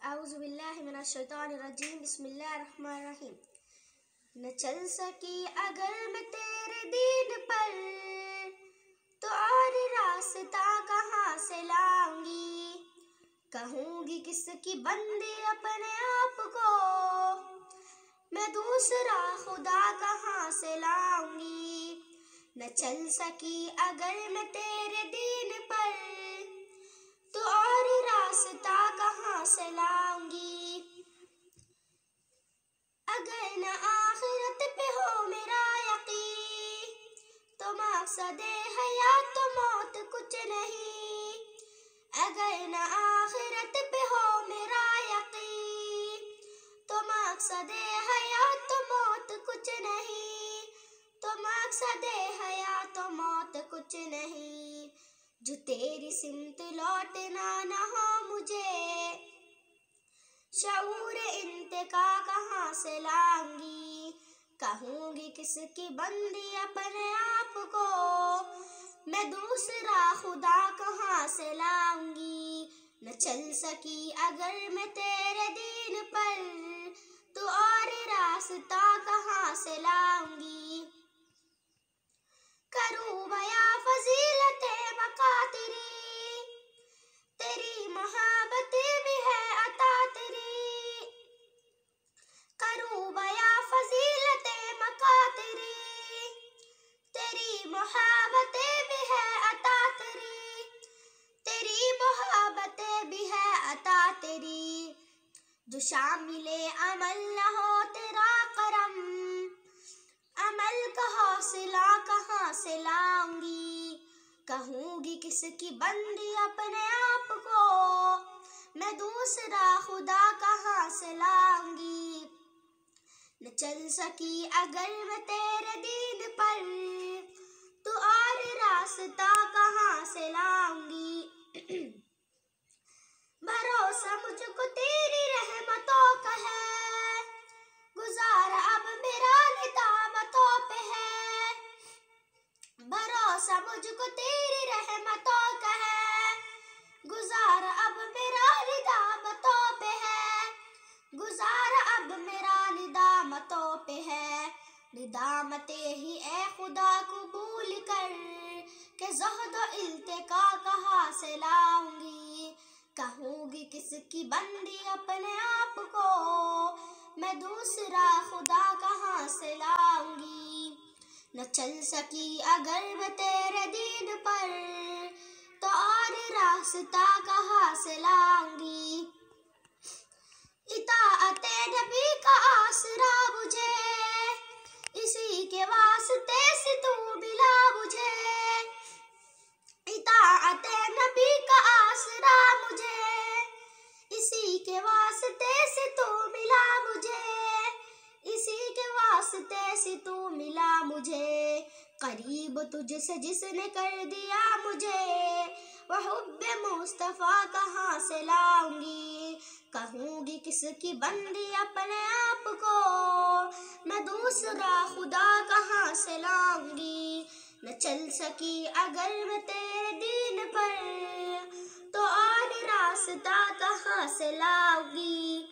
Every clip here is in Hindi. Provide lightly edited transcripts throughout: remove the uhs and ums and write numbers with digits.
औज़ुबिल्लाहिमिनश्शैतानिर्रजीम बिस्मिल्लाहिर्रहमानिर्रहीम। न चल सकी अगर मैं तेरे दीन पर, तो और रास्ता कहाँ से लाऊंगी। कहूँगी किसकी बंदी अपने आप को, मैं दूसरा खुदा कहाँ से लाऊंगी। न चल सकी अगर मैं तेरे दीन पर, तो और रास्ता कहाँ से लाऊंगी। अगर न आखिरत पे हो मेरा यकीन, तो मकसदे हयात तो मौत कुछ नहीं। अगर न आखिरत पे हो मेरा यकीन, तो मकसदे हयात तो मौत कुछ नहीं। तो मकसदे हयात तो मौत कुछ नहीं। जो तेरी सिमत लौटना न हो मुझे, शऊर इंतका कहाँ से लाऊंगी। कहूँगी किसकी बंदी अपने आप को, मैं दूसरा खुदा कहाँ से लाऊंगी। न चल सकी अगर मैं तेरे दीन पर, तो और रास्ता कहाँ से लाऊंगी। करूँ बया फजीलते बका तेरी, तेरी मोहब्बत भी है अता तेरी। करूँ बया फजीलते मका तेरी, तेरी मोहब्बत भी है अता तेरी। तेरी मोहब्बत भी है अता तेरी। जो शामिले अमल न हो तेरा करम, अमल का हौसला कहाँ से लाऊंगी। कहूँगी किसकी बंदी अपने आप को, मैं दूसरा खुदा कहाँ से लाऊंगी। न चल सकी अगर मैं तेरे दीन पर, तो और रास्ता कहाँ से लाऊंगी। भरोसा मुझको तेरी रहमतों का है, गुजारा अब मेरा निदामतों पे है। भरोसा मुझको तेरी रहमतों का है, गुजारा अब मेरा निदामतों पे है। गुजारा अब मेरा निदामतों पे है। निदामते ही ए खुदा कबूल कर, के ज़हद व इल्तिका कहाँ से लाऊंगी। कहूँगी किसकी बंदी अपने आप को, मैं दूसरा खुदा कहाँ से लाऊंगी। न चल सकी अगर मैं तेरे दीन पर, तो और रास्ता कहाँ से लाऊंगी। इताअते नबी का आसरा मुझे, इसी के वास्ते से तू मिला मुझे। इताअते नबी का आसरा मुझे, इसी के वास्ते से तू मिला मुझे। इसी के वास्ते से तू मिला मुझे। करीब तुझसे जिसने कर दिया मुझे, वह हुब्बे मुस्तफ़ा कहाँ से लाऊंगी। कहूँगी किसकी बंदी अपने आप को, मैं दूसरा खुदा कहाँ से लाऊंगी। न चल सकी अगर मैं तेरे दीन पर, तो और रास्ता कहाँ से लाऊंगी।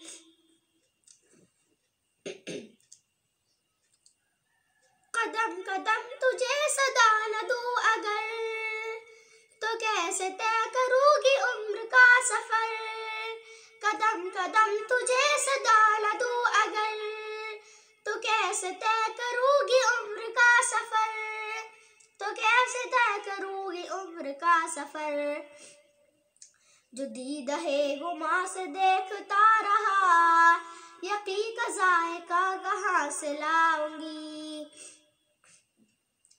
कदम कदम तुझे सदा न दूँ अगर, तो कैसे तय करूँगी उम्र का सफर। कदम कदम तुझे सदा न दूँ अगर, तो कैसे तय करूँगी उम्र का सफर। तो कैसे तय करूँगी उम्र का सफर। जो दीद है गुमा से देखता रहा, यकीन का जायका कहाँ से लाऊंगी।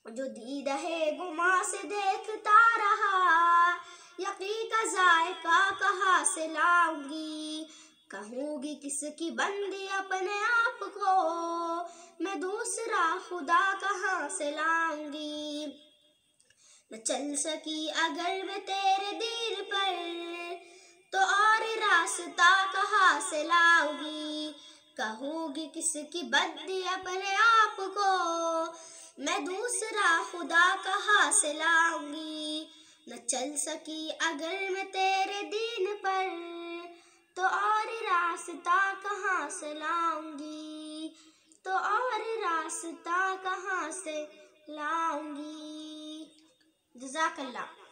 जो दीद है गुमा से देखता रहा, यकीन का जायका कहाँ से लाऊंगी। कहूँगी किसकी बंदी अपने आप को, मैं दूसरा खुदा कहाँ से लाऊंगी। न चल सकी अगर मैं तेरे दीन पर, तो और रास्ता कहाँ से लाऊंगी। कहूँगी किसकी बंदी अपने आप को, मैं दूसरा खुदा कहाँ से लाऊंगी। न चल सकी अगर मैं तेरे दीन पर, तो और रास्ता कहाँ से लाऊंगी, तो और रास्ता कहाँ से लाऊंगी। जज़ाकल्लाह।